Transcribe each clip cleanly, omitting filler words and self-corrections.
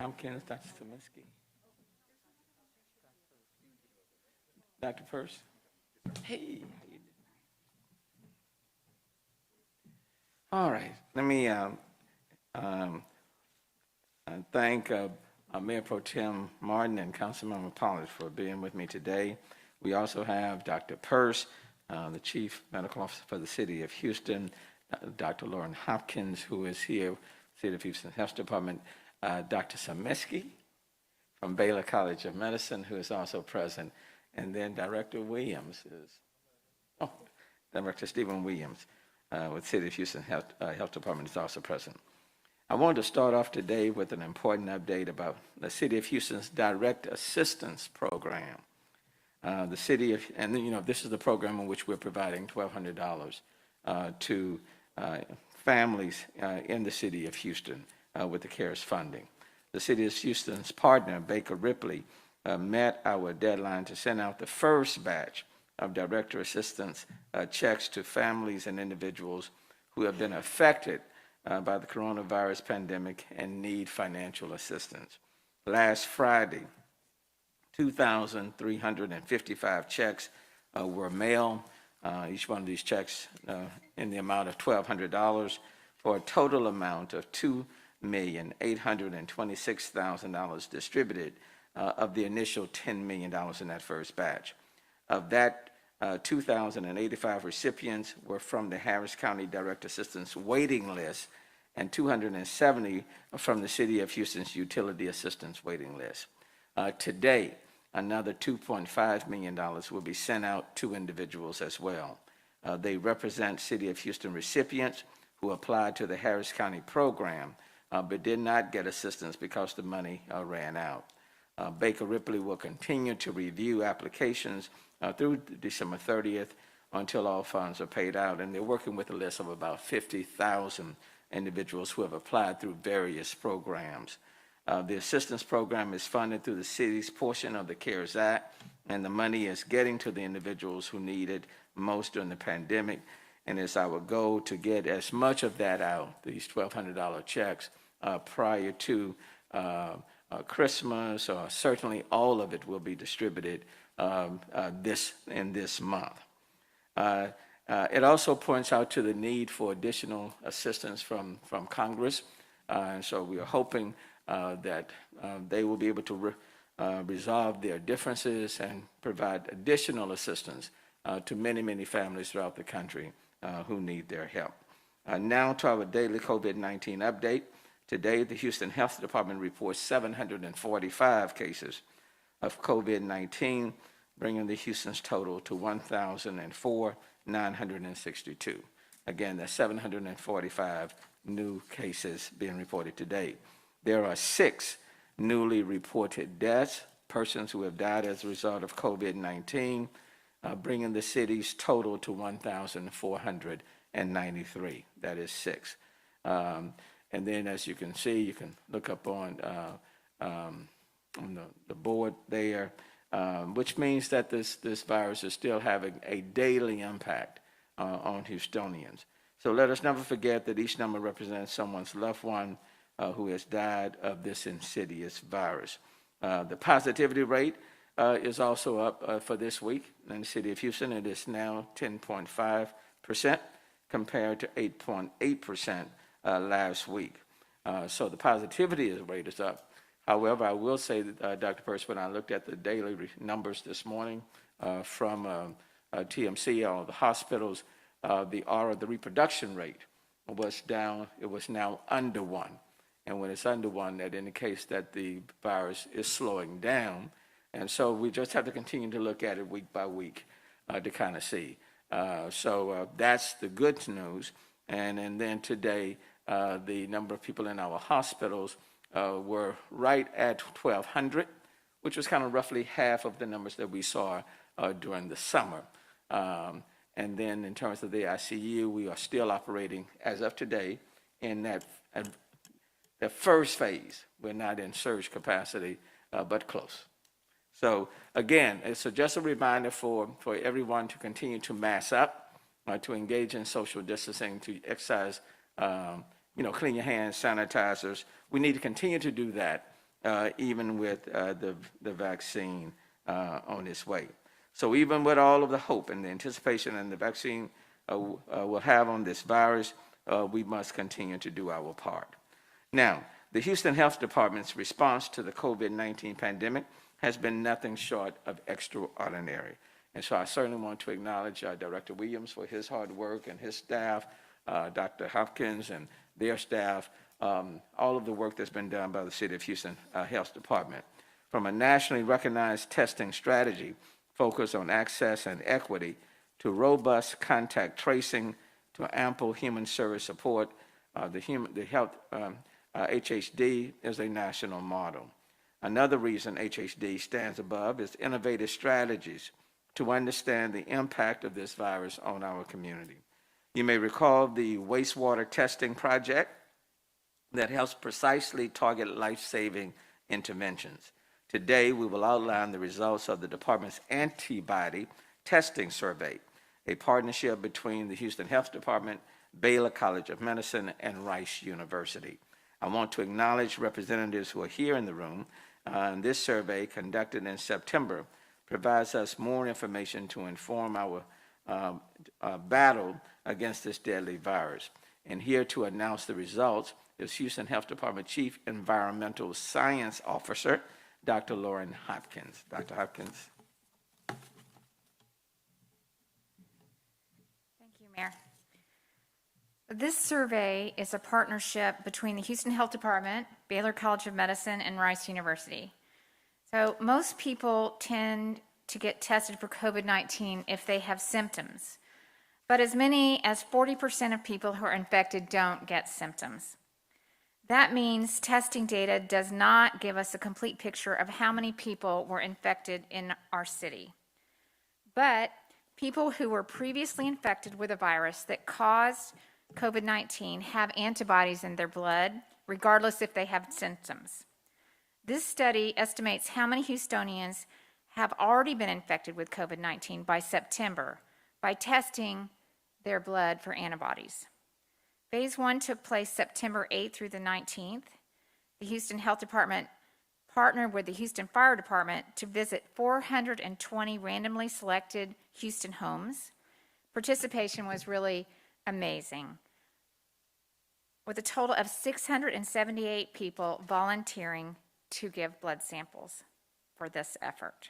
Hopkins, Dr. Saminsky. Dr. Purse. Hey. All right. Let me thank Mayor Pro Tem Martin and Councilmember Pollard for being with me today. We also have Dr. Purse, the Chief Medical Officer for the City of Houston, Dr. Lauren Hopkins, who is here, City of Houston Health Department, Dr. Saminsky from Baylor College of Medicine, who is also present, and then Director Williams is, Director Stephen Williams with City of Houston Health Department is also present. I wanted to start off today with an important update about the City of Houston's Direct Assistance Program. The city of, and this is the program in which we're providing $1,200 to families in the City of Houston with the CARES funding. The City of Houston's partner, Baker Ripley, met our deadline to send out the first batch of direct assistance checks to families and individuals who have been affected by the coronavirus pandemic and need financial assistance. Last Friday, 2,355 checks were mailed, each one of these checks in the amount of $1,200 for a total amount of $2,826,000 distributed of the initial $10 million in that first batch. Of that, 2,085 recipients were from the Harris County Direct Assistance waiting list and 270 from the City of Houston's Utility Assistance waiting list. Today, another $2.5 million will be sent out to individuals as well. They represent City of Houston recipients who applied to the Harris County program but did not get assistance because the money ran out. Baker Ripley will continue to review applications through December 30th until all funds are paid out, and they're working with a list of about 50,000 individuals who have applied through various programs. The assistance program is funded through the city's portion of the CARES Act, and the money is getting to the individuals who need it most during the pandemic, and it's our goal to get as much of that out, these $1,200 checks, prior to Christmas, or certainly all of it will be distributed this month. It also points out to the need for additional assistance from Congress, and so we are hoping that they will be able to resolve their differences and provide additional assistance to many, many families throughout the country who need their help. Now to our daily COVID-19 update. Today, the Houston Health Department reports 745 cases of COVID-19, bringing the Houston's total to 1,004,962. Again, that's 745 new cases being reported today. There are 6 newly reported deaths, persons who have died as a result of COVID-19, bringing the city's total to 1,493. That is 6. And then, as you can see, you can look up on the board there, which means that this virus is still having a daily impact on Houstonians. So let us never forget that each number represents someone's loved one who has died of this insidious virus. The positivity rate is also up for this week in the City of Houston. It is now 10.5% compared to 8.8% last week. So the positivity rate is up. However, I will say that, Dr. Purse, when I looked at the daily numbers this morning from TMC, all the hospitals, the reproduction rate was down. It was now under 1. And when it's under 1, that indicates that the virus is slowing down. And so we just have to continue to look at it week by week to kind of see. So that's the good news. And then today, the number of people in our hospitals were right at 1,200, which was kind of roughly half of the numbers that we saw during the summer. And then in terms of the ICU, we are still operating, as of today, in that the first phase. We're not in surge capacity, but close. So again, it's just a reminder for everyone to continue to mask up, to engage in social distancing, to exercise, clean your hands, sanitizers. We need to continue to do that even with the vaccine on its way. So even with all of the hope and the anticipation and the vaccine will have on this virus, we must continue to do our part. Now, the Houston Health Department's response to the COVID-19 pandemic has been nothing short of extraordinary. And so I certainly want to acknowledge Director Williams for his hard work and his staff, Dr. Hopkins and their staff, all of the work that's been done by the City of Houston Health Department. From a nationally recognized testing strategy focused on access and equity to robust contact tracing to ample human service support, the health HHD is a national model. Another reason HHD stands above is innovative strategies to understand the impact of this virus on our community. You may recall the wastewater testing project that helps precisely target life-saving interventions. Today, we will outline the results of the department's Antibody testing survey, a partnership between the Houston Health Department, Baylor College of Medicine, and Rice University. I want to acknowledge representatives who are here in the room. This survey, conducted in September, provides us more information to inform our battle against this deadly virus. And here to announce the results is Houston Health Department Chief Environmental Science Officer, Dr. Lauren Hopkins. Dr. Hopkins. Thank you, Mayor. This survey is a partnership between the Houston Health Department, Baylor College of Medicine, and Rice University. So most people tend to get tested for COVID-19 if they have symptoms, but as many as 40% of people who are infected don't get symptoms. That means testing data does not give us a complete picture of how many people were infected in our city. But people who were previously infected with a virus that caused COVID-19 have antibodies in their blood, regardless if they have symptoms. This study estimates how many Houstonians have already been infected with COVID-19 by September by testing their blood for antibodies. Phase 1 took place September 8th through the 19th. The Houston Health Department partnered with the Houston Fire Department to visit 420 randomly selected Houston homes. Participation was really amazing, with a total of 678 people volunteering to give blood samples for this effort.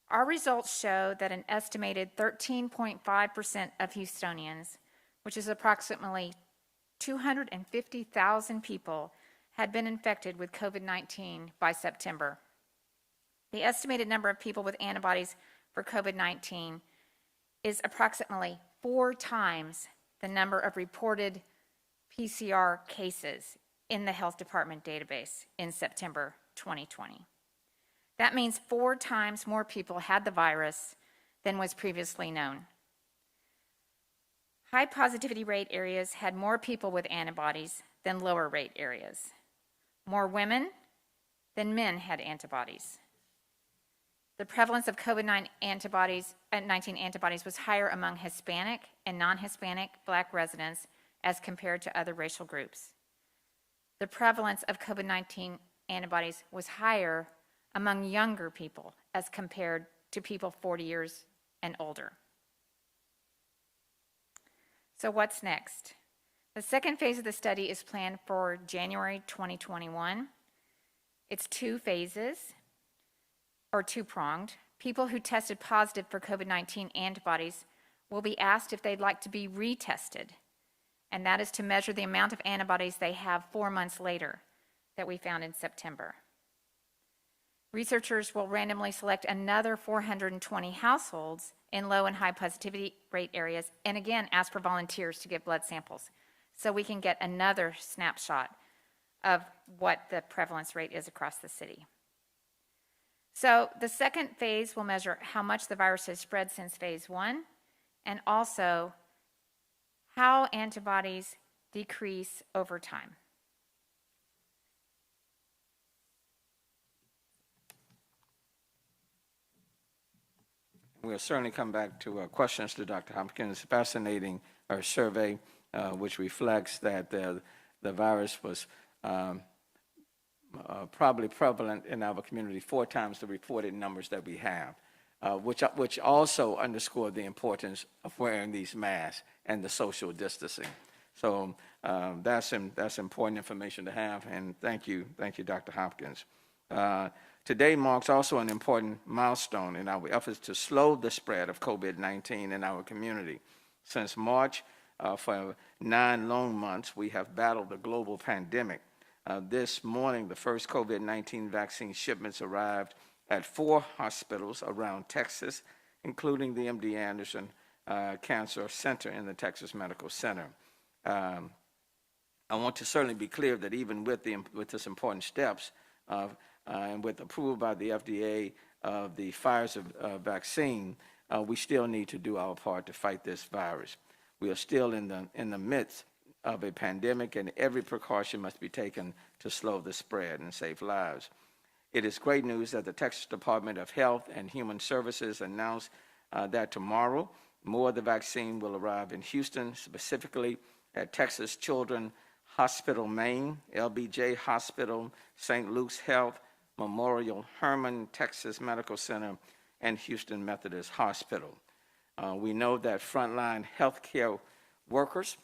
Our results show that an estimated 13.5% of Houstonians, which is approximately 250,000 people, had been infected with COVID-19 by September. The estimated number of people with antibodies for COVID-19 is approximately 4 times the number of reported PCR cases in the health department database in September 2020. That means 4 times more people had the virus than was previously known. High positivity rate areas had more people with antibodies than lower rate areas. More women than men had antibodies. The prevalence of COVID-19 antibodies was higher among Hispanic and non-Hispanic Black residents as compared to other racial groups. The prevalence of COVID-19 antibodies was higher among younger people as compared to people 40 years and older. So what's next? The second phase of the study is planned for January 2021. It's 2 phases, or 2-pronged. People who tested positive for COVID-19 antibodies will be asked if they'd like to be retested, and that is to measure the amount of antibodies they have 4 months later that we found in September. Researchers will randomly select another 420 households in low and high positivity rate areas, and again ask for volunteers to give blood samples so we can get another snapshot of what the prevalence rate is across the city. So the second phase will measure how much the virus has spread since phase 1, and also how antibodies decrease over time. We'll certainly come back to questions to Dr. Hopkins. Fascinating survey, which reflects that the virus was probably prevalent in our community, 4 times the reported numbers that we have, which also underscore the importance of wearing these masks and the social distancing. So that's important information to have, and thank you, Dr. Hopkins. Today marks also an important milestone in our efforts to slow the spread of COVID-19 in our community. Since March, for 9 long months, we have battled the global pandemic. This morning, the first COVID-19 vaccine shipments arrived at 4 hospitals around Texas, including the MD Anderson Cancer Center in the Texas Medical Center. I want to certainly be clear that even with this important steps and with approval by the FDA of the Pfizer vaccine, we still need to do our part to fight this virus. We are still in the midst of a pandemic, and every precaution must be taken to slow the spread and save lives. It is great news that the Texas Department of Health and Human Services announced that tomorrow more of the vaccine will arrive in Houston, specifically at Texas Children's Hospital, Maine, LBJ Hospital, St. Luke's Health, Memorial Hermann Texas Medical Center, and Houston Methodist Hospital. We know that frontline healthcare workers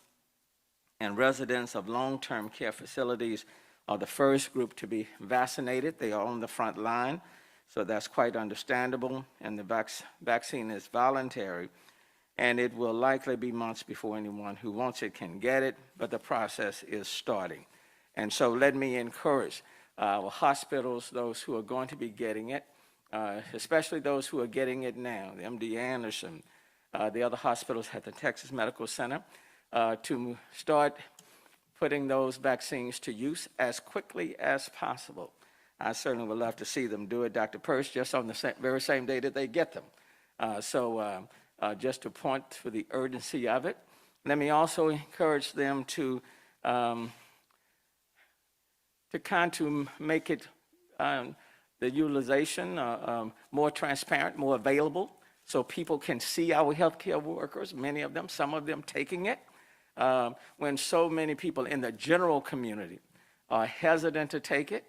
and residents of long-term care facilities are the first group to be vaccinated. They are on the front line, so that's quite understandable, and the vaccine is voluntary, and it will likely be months before anyone who wants it can get it, but the process is starting. And so let me encourage our hospitals, those who are going to be getting it, especially those who are getting it now, the MD Anderson, the other hospitals at the Texas Medical Center, to start putting those vaccines to use as quickly as possible. I certainly would love to see them do it, Dr. Pearce, just on the very same day that they get them. Just to point to the urgency of it, let me also encourage them to make it, the utilization more transparent, more available, so people can see our healthcare workers, many of them, some of them taking it. When so many people in the general community are hesitant to take it,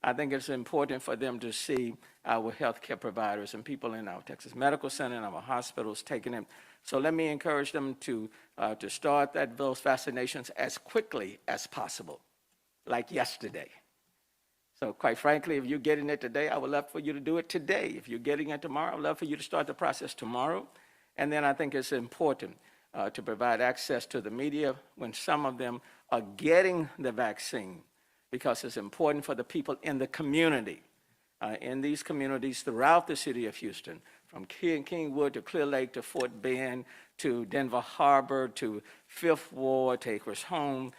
I think it's important for them to see our healthcare providers and people in our Texas Medical Center and our hospitals taking it. So let me encourage them to start those vaccinations as quickly as possible, like yesterday. So quite frankly, if you're getting it today, I would love for you to do it today. If you're getting it tomorrow, I would love for you to start the process tomorrow. And then I think it's important to provide access to the media when some of them are getting the vaccine, because it's important for the people in the community, in these communities throughout the city of Houston, from Kingwood to Clear Lake to Fort Bend to Denver Harbor to Fifth Ward to Acres Home,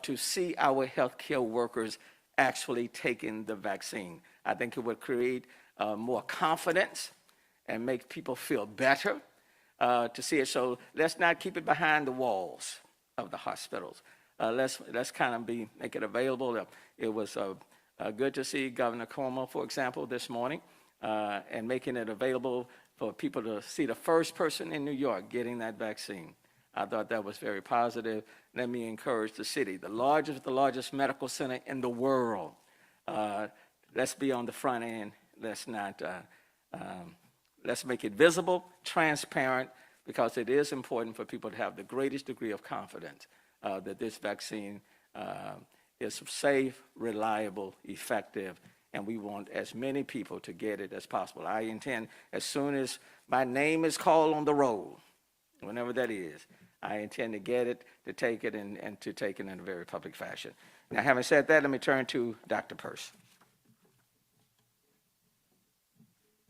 to see our healthcare workers actually taking the vaccine. I think it would create more confidence and make people feel better to see it. So let's not keep it behind the walls of the hospitals. Let's kind of make it available. It was good to see Governor Cuomo, for example, this morning, and making it available for people to see the first person in New York getting that vaccine. I thought that was very positive. Let me encourage the city, the largest medical center in the world. Let's be on the front end. Let's make it visible, transparent, because it is important for people to have the greatest degree of confidence that this vaccine is safe, reliable, effective, and we want as many people to get it as possible. I intend, as soon as my name is called on the roll, whenever that is, I intend to get it, to take it, and to take it in a very public fashion. Now, having said that, let me turn to Dr. Pearce.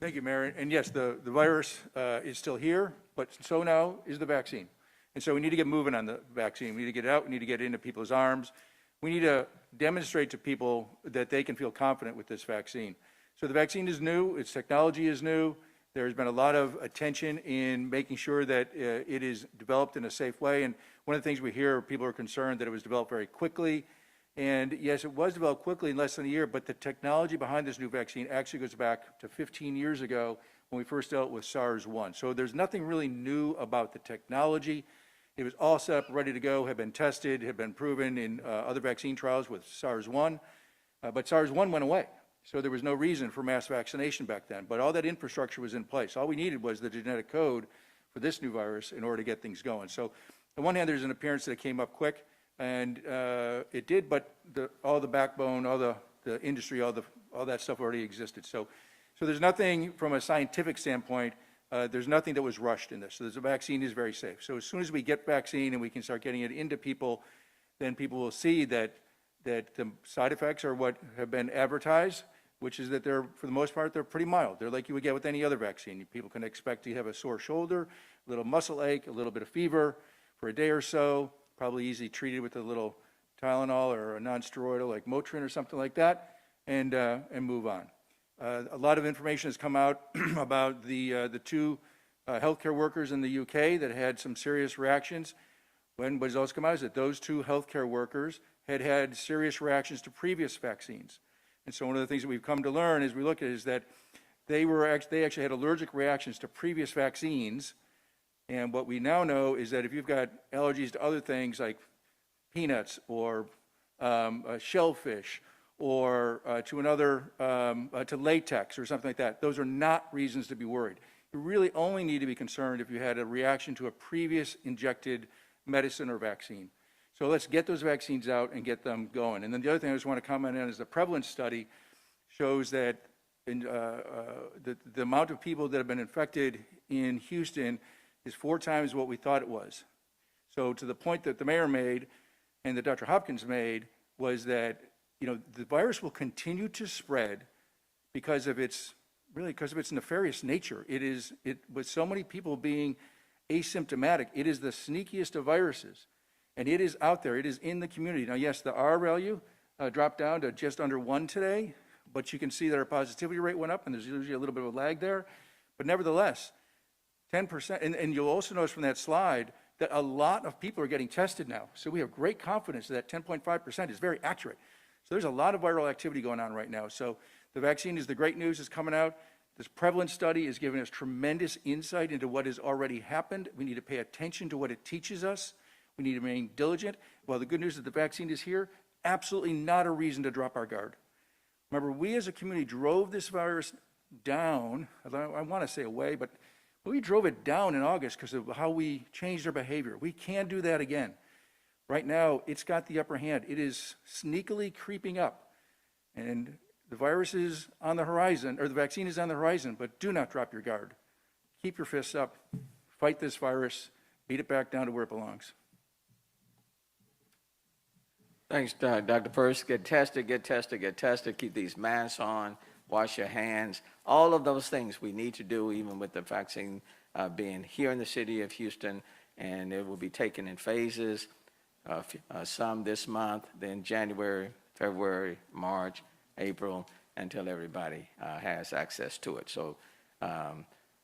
Thank you, Mayor. And yes, the virus is still here, but so now is the vaccine. And so we need to get moving on the vaccine. We need to get it out. We need to get it into people's arms. We need to demonstrate to people that they can feel confident with this vaccine. So the vaccine is new. Its technology is new. There's been a lot of attention in making sure that it is developed in a safe way. And one of the things we hear, people are concerned that it was developed very quickly. And yes, it was developed quickly in less than a year, but the technology behind this new vaccine actually goes back to 15 years ago when we first dealt with SARS-1. So there's nothing really new about the technology. It was all set up, ready to go, had been tested, had been proven in other vaccine trials with SARS-1. But SARS-1 went away, so there was no reason for mass vaccination back then. But all that infrastructure was in place. All we needed was the genetic code for this new virus in order to get things going. So on one hand, there's an appearance that it came up quick, and it did, but all the backbone, all the industry, all that stuff already existed. So there's nothing from a scientific standpoint, there's nothing that was rushed in this. So the vaccine is very safe. So as soon as we get vaccine and we can start getting it into people, then people will see that the side effects are what have been advertised, which is that they're, for the most part, they're pretty mild. They're like you would get with any other vaccine. People can expect to have a sore shoulder, a little muscle ache, a little bit of fever for a day or so, probably easily treated with a little Tylenol or a non-steroidal like Motrin or something like that, and move on. A lot of information has come out about the two healthcare workers in the UK that had some serious reactions. What has also come out is that those two healthcare workers had serious reactions to previous vaccines. And so one of the things that we've come to learn as we look at it is that they actually had allergic reactions to previous vaccines. And what we now know is that if you've got allergies to other things like peanuts or shellfish or to latex or something like that, those are not reasons to be worried. You really only need to be concerned if you had a reaction to a previous injected medicine or vaccine. So let's get those vaccines out and get them going. And then the other thing I just want to comment on is the prevalence study shows that the amount of people that have been infected in Houston is 4 times what we thought it was. So to the point that the mayor made and that Dr. Hopkins made was that, the virus will continue to spread because of its nefarious nature. With so many people being asymptomatic, it is the sneakiest of viruses. And it is out there. It is in the community. Now, yes, the R value dropped down to just under 1 today, but you can see that our positivity rate went up, and there's usually a little bit of a lag there. But nevertheless, 10%, and you'll also notice from that slide that a lot of people are getting tested now. So we have great confidence that 10.5% is very accurate. So there's a lot of viral activity going on right now. So the vaccine is the great news is coming out. This prevalence study is giving us tremendous insight into what has already happened. We need to pay attention to what it teaches us. We need to remain diligent. Well, the good news is that the vaccine is here. Absolutely not a reason to drop our guard. Remember, we as a community drove this virus down. I want to say away, but we drove it down in August because of how we changed our behavior. We can't do that again. Right now, it's got the upper hand. It is sneakily creeping up. And the virus is on the horizon, or the vaccine is on the horizon, but do not drop your guard. Keep your fists up. Fight this virus. Beat it back down to where it belongs. Thanks, Dr. Purse. Get tested, get tested, get tested. Keep these masks on, wash your hands. All of those things we need to do, even with the vaccine being here in the city of Houston, and it will be taken in phases, some this month, then January, February, March, April, until everybody has access to it. So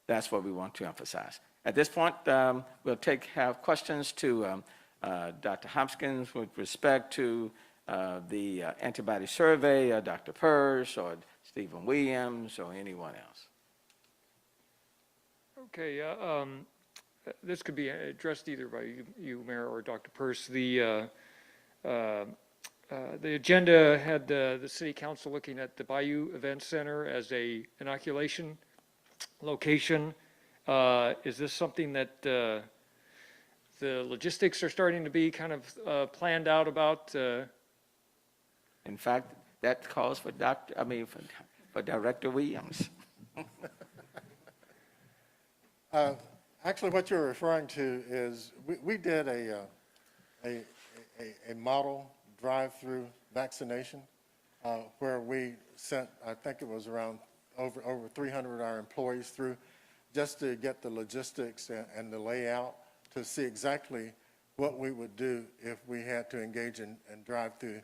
that's what we want to emphasize. At this point, we'll have questions to Dr. Hopkins with respect to the antibody survey, Dr. Purse or Stephen Williams or anyone else. Okay, this could be addressed either by you, Mayor, or Dr. Purse. The agenda had the City Council looking at the Bayou Event Center as a inoculation location. Is this something that the logistics are starting to be kind of planned out about? In fact, that calls for for Director Williams. Actually, what you're referring to is we did a model drive-through vaccination where we sent, I think it was around over 300 of our employees through just to get the logistics and the layout to see exactly what we would do if we had to engage in drive-through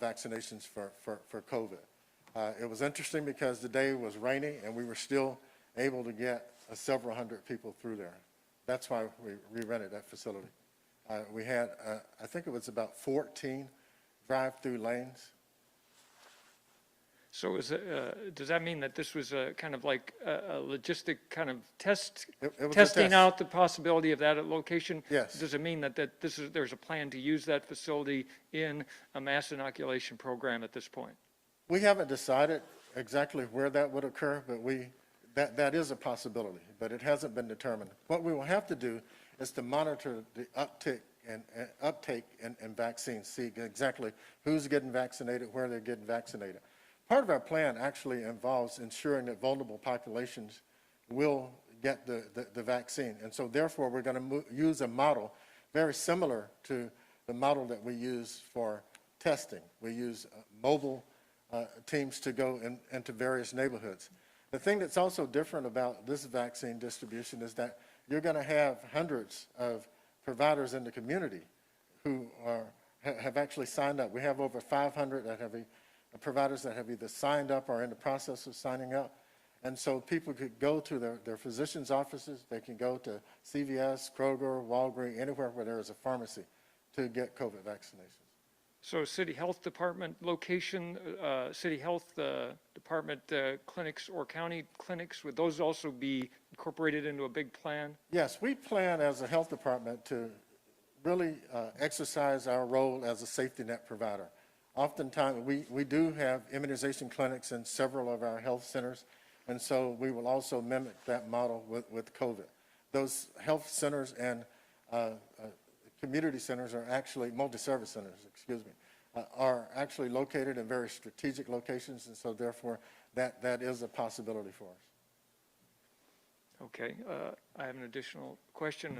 vaccinations for COVID. It was interesting because the day was rainy and we were still able to get several hundred people through there. That's why we re-rented that facility. We had, I think it was about 14 drive-through lanes. So does that mean that this was a kind of like a logistic kind of test, It was a testing test. out the possibility of that at location? Yes. Does it mean that there's a plan to use that facility in a mass inoculation program at this point? We haven't decided exactly where that would occur, but that is a possibility, but it hasn't been determined. What we will have to do is to monitor the uptake in vaccines, see exactly who's getting vaccinated, where they're getting vaccinated. Part of our plan actually involves ensuring that vulnerable populations will get the vaccine. And so therefore, we're going to use a model very similar to the model that we use for testing. We use mobile teams to go into various neighborhoods. The thing that's also different about this vaccine distribution is that you're going to have hundreds of providers in the community who have actually signed up. We have over 500 that have providers that have either signed up or are in the process of signing up. And so people could go to their physician's offices, they can go to CVS, Kroger, Walgreens, anywhere where there is a pharmacy to get COVID vaccinations. So city health department location, city health department clinics or county clinics, would those also be incorporated into a big plan? Yes, we plan as a health department to really exercise our role as a safety net provider. Oftentimes, we do have immunization clinics in several of our health centers, and so we will also mimic that model with COVID. Those health centers and community centers are actually, multi-service centers, excuse me, are actually located in very strategic locations, and so therefore that is a possibility for us. Okay, I have an additional question.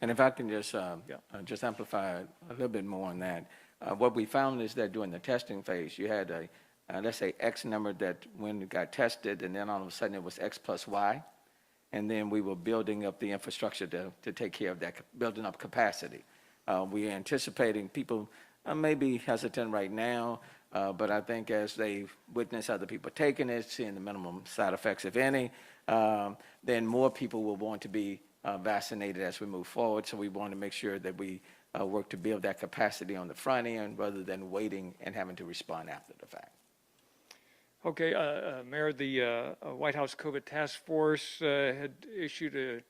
And if I can just amplify a little bit more on that. What we found is that during the testing phase, you had let's say X number that when it got tested, and then all of a sudden it was X plus Y. And then we were building up the infrastructure to take care of that, building up capacity. We're anticipating people may be hesitant right now, but I think as they witness other people taking it, seeing the minimum side effects, if any, then more people will want to be vaccinated as we move forward. So we want to make sure that we work to build that capacity on the front end rather than waiting and having to respond after the fact. Okay, Mayor, the White House COVID Task Force had issued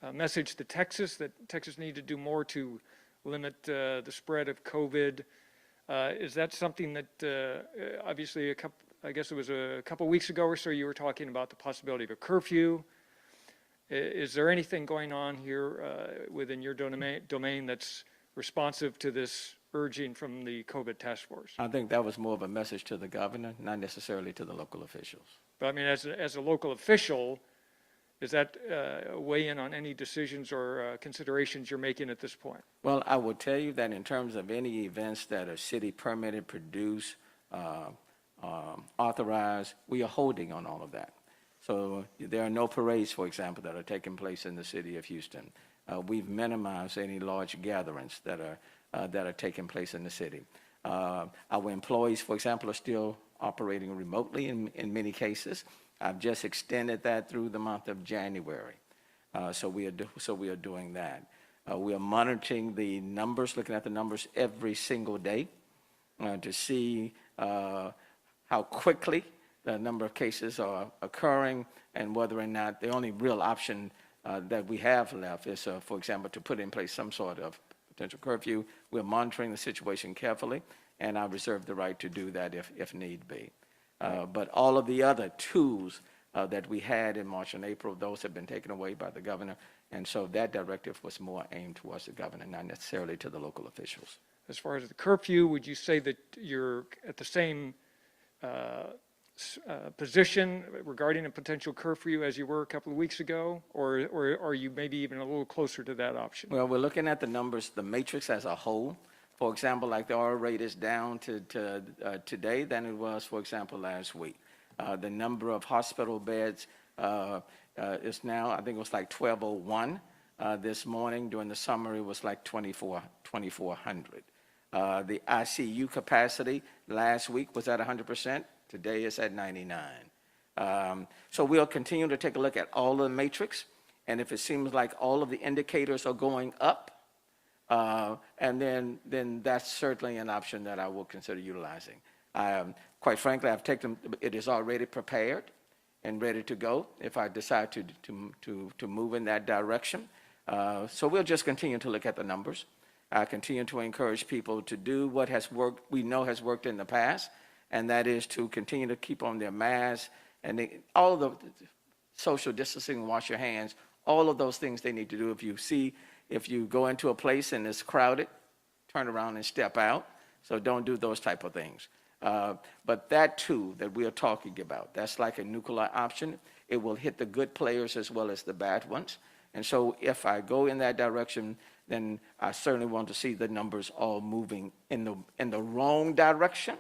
a message to Texas that Texas needed to do more to limit the spread of COVID. Is that something that obviously I guess it was a couple weeks ago or so you were talking about the possibility of a curfew. Is there anything going on here within your domain that's responsive to this urging from the COVID task force? I think that was more of a message to the governor, not necessarily to the local officials. But I mean, as a local official, does that weigh in on any decisions or considerations you're making at this point? Well, I will tell you that in terms of any events that are city permitted, produced, authorized, we are holding on all of that. So there are no parades, for example, that are taking place in the city of Houston. We've minimized any large gatherings that are taking place in the city. Our employees, for example, are still operating remotely in many cases. I've just extended that through the month of January. So we are doing that. We are monitoring the numbers, looking at the numbers every single day to see how quickly the number of cases are occurring and whether or not the only real option that we have left is, for example, to put in place some sort of potential curfew. We're monitoring the situation carefully, and I reserve the right to do that if need be. But all of the other tools that we had in March and April, those have been taken away by the governor, and so that directive was more aimed towards the governor, not necessarily to the local officials. As far as the curfew, would you say that you're at the same position regarding a potential curfew as you were a couple of weeks ago, or are you maybe even a little closer to that option? Well, we're looking at the numbers, the matrix as a whole. For example, like the R rate is down to today than it was, for example, last week. The number of hospital beds is now, I think it was like 1,201 this morning. During the summer, it was like 2,400. The ICU capacity last week was at 100%. Today it's at 99. So we'll continue to take a look at all of the matrix, and if it seems like all of the indicators are going up, and then that's certainly an option that I will consider utilizing. Quite frankly, it is already prepared and ready to go if I decide to move in that direction. So we'll just continue to look at the numbers. I continue to encourage people to do what has worked, we know has worked in the past, and that is to continue to keep on their masks and all of the social distancing, wash your hands, all of those things they need to do. If you go into a place and it's crowded, turn around and step out. So don't do those type of things. But that too, that we are talking about, that's like a nuclear option. It will hit the good players as well as the bad ones. And so if I go in that direction, then I certainly want to see the numbers all moving in the wrong direction.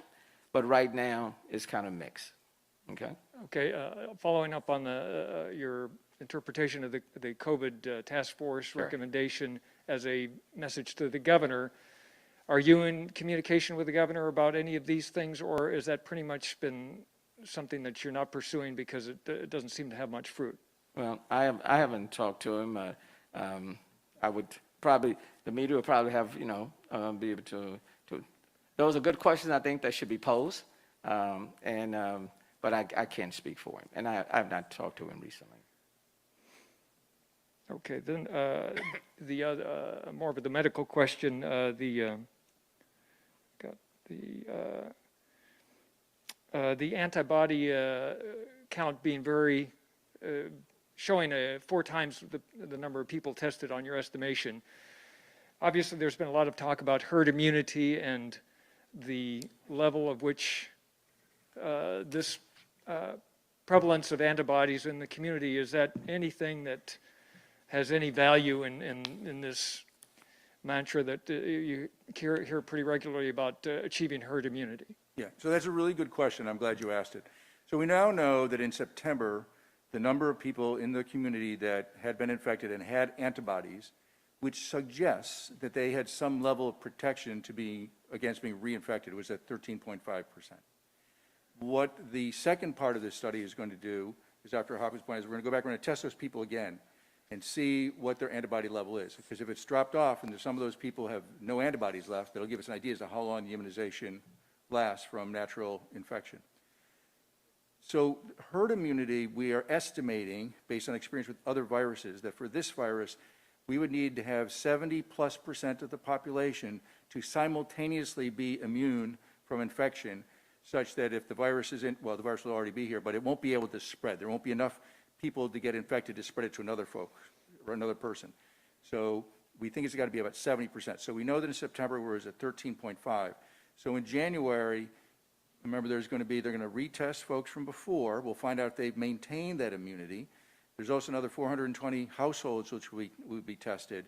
But right now, it's kind of mixed. Okay? Okay, following up on your interpretation of the COVID task force recommendation as a message to the governor, are you in communication with the governor about any of these things, or is that pretty much been something that you're not pursuing because it doesn't seem to have much fruit? Well, I haven't talked to him. I would probably, the media would probably have, be able to. Those are good questions, I think, that should be posed. But I can't speak for him, and I have not talked to him recently. Okay, then the other, more of the medical question, the antibody count being very, showing 4 times the number of people tested on your estimation. Obviously, there's been a lot of talk about herd immunity and the level of which this prevalence of antibodies in the community. Is that anything that has any value in this mantra that you hear pretty regularly about achieving herd immunity? Yeah, so that's a really good question. I'm glad you asked it. So we now know that in September, the number of people in the community that had been infected and had antibodies, which suggests that they had some level of protection against being reinfected, was at 13.5%. What the second part of this study is going to do, as Dr. Hopkins pointed out, is we're going to go back, we're going to test those people again and see what their antibody level is. Because if it's dropped off and some of those people have no antibodies left, that'll give us an idea as to how long the immunization lasts from natural infection. So herd immunity, we are estimating, based on experience with other viruses, that for this virus, we would need to have 70+% of the population to simultaneously be immune from infection, such that if the virus is well, the virus will already be here, but it won't be able to spread. There won't be enough people to get infected to spread it to another another person. So we think it's got to be about 70%. So we know that in September we're at 13.5. So in January, remember they're going to retest folks from before. We'll find out if they've maintained that immunity. There's also another 420 households which will be tested.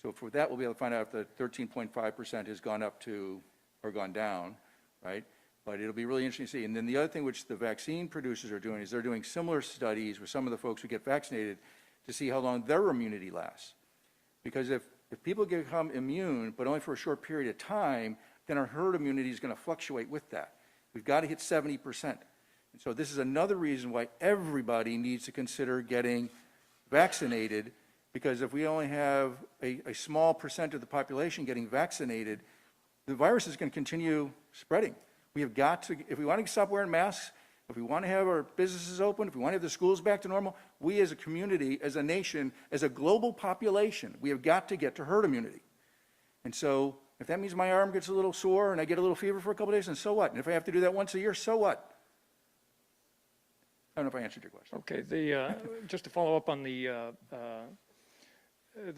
So for that, we'll be able to find out if the 13.5% has gone up to or gone down, right? But it'll be really interesting to see. And then the other thing which the vaccine producers are doing is they're doing similar studies with some of the folks who get vaccinated to see how long their immunity lasts. Because if people become immune, but only for a short period of time, then our herd immunity is going to fluctuate with that. We've got to hit 70%. And so this is another reason why everybody needs to consider getting vaccinated, because if we only have a small percent of the population getting vaccinated, the virus is going to continue spreading. We have got to, if we want to stop wearing masks, if we want to have our businesses open, if we want to have the schools back to normal, we as a community, as a nation, as a global population, we have got to get to herd immunity. And so if that means my arm gets a little sore and I get a little fever for a couple of days, then so what? And if I have to do that once a year, so what? I don't know if I answered your question. Okay, just to follow up on the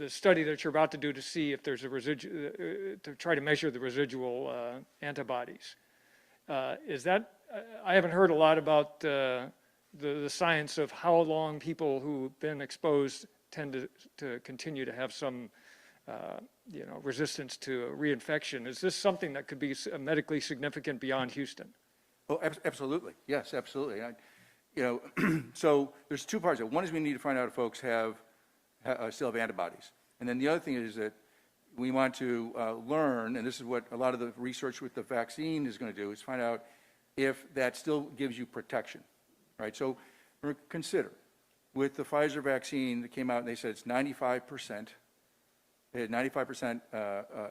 study that you're about to do to see if there's a residual, to try to measure the residual antibodies. Is that, I haven't heard a lot about the science of how long people who've been exposed tend to continue to have some, resistance to reinfection. Is this something that could be medically significant beyond Houston? Oh, absolutely. Yes, absolutely. So there's 2 parts. One is we need to find out if folks still have antibodies. And then the other thing is that we want to learn, and this is what a lot of the research with the vaccine is going to do, is find out if that still gives you protection, right? So consider, with the Pfizer vaccine that came out and they said it's 95%, they had 95%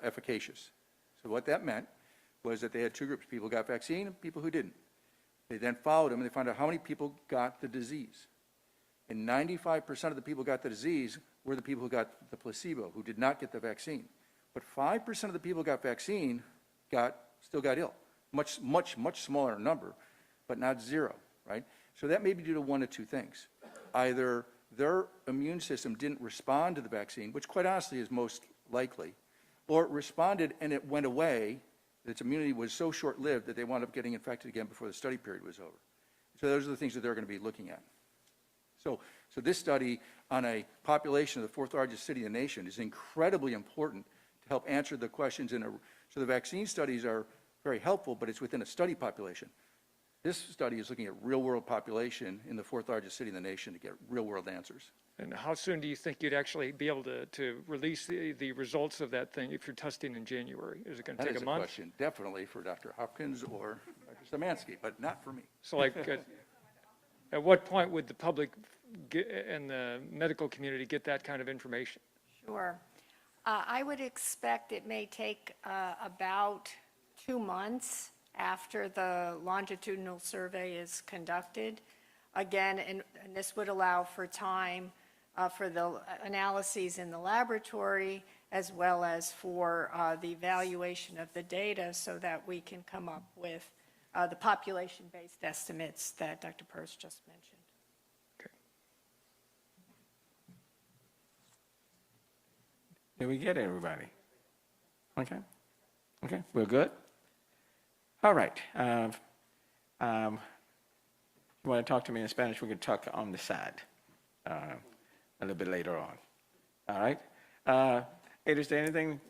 efficacious. So what that meant was that they had 2 groups, people who got vaccine and people who didn't. They then followed them and they found out how many people got the disease. And 95% of the people who got the disease were the people who got the placebo, who did not get the vaccine. But 5% of the people who got vaccine still got ill. much smaller number, but not zero, right? So that may be due to one of two things. Either their immune system didn't respond to the vaccine, which quite honestly is most likely, or it responded and it went away, its immunity was so short-lived that they wound up getting infected again before the study period was over. So those are the things that they're going to be looking at. So this study on a population of the fourth largest city in the nation is incredibly important to help answer the questions so the vaccine studies are very helpful, but it's within a study population. This study is looking at real-world population in the fourth largest city in the nation to get real-world answers. And how soon do you think you'd actually be able to release the results of that thing if you're testing in January? Is it going to That take is a a month? question definitely for Dr. Hopkins or Dr. Szymanski, but not for me. So like, at what point would the public and the medical community get that kind of information? Sure. I would expect it may take about 2 months after the longitudinal survey is conducted. Again, and this would allow for time for the analyses in the laboratory as well as for the evaluation of the data so that we can come up with the population-based estimates that Dr. Peirce just mentioned. Did we get everybody? Okay. Okay, we're good? All right. You want to talk to me in Spanish? We can talk on the side a little bit later on. All right? Ada, is there anything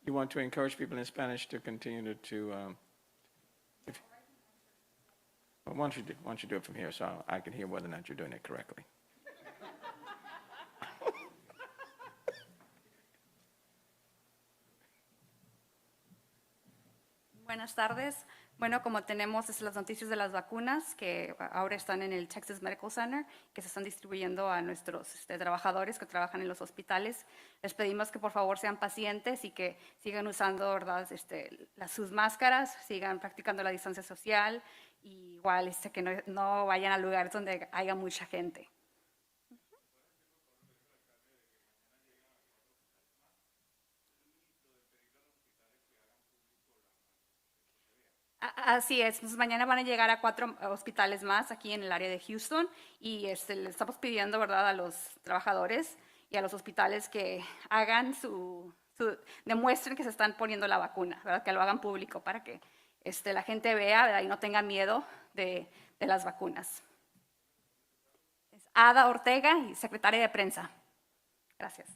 you want to encourage people in Spanish to continue well, why don't you do it from here so I can hear whether or not you're doing it correctly? Buenas tardes. Bueno, como tenemos las noticias de las vacunas que ahora están en el Texas Medical Center, que se están distribuyendo a nuestros trabajadores que trabajan en los hospitales, les pedimos que por favor sean pacientes y que sigan usando, ¿verdad? Sus máscaras, sigan practicando la distancia social y igual que no vayan a lugares donde haya mucha gente. Así es, pues mañana van a llegar a 4 hospitales más aquí en el área de Houston y le estamos pidiendo, ¿verdad?, a los trabajadores y a los hospitales que hagan demuestren que se están poniendo la vacuna, ¿verdad?, que lo hagan público para que la gente vea, ¿verdad?, y no tenga miedo de las vacunas. Es Ada Ortega, y secretaria de prensa. Gracias.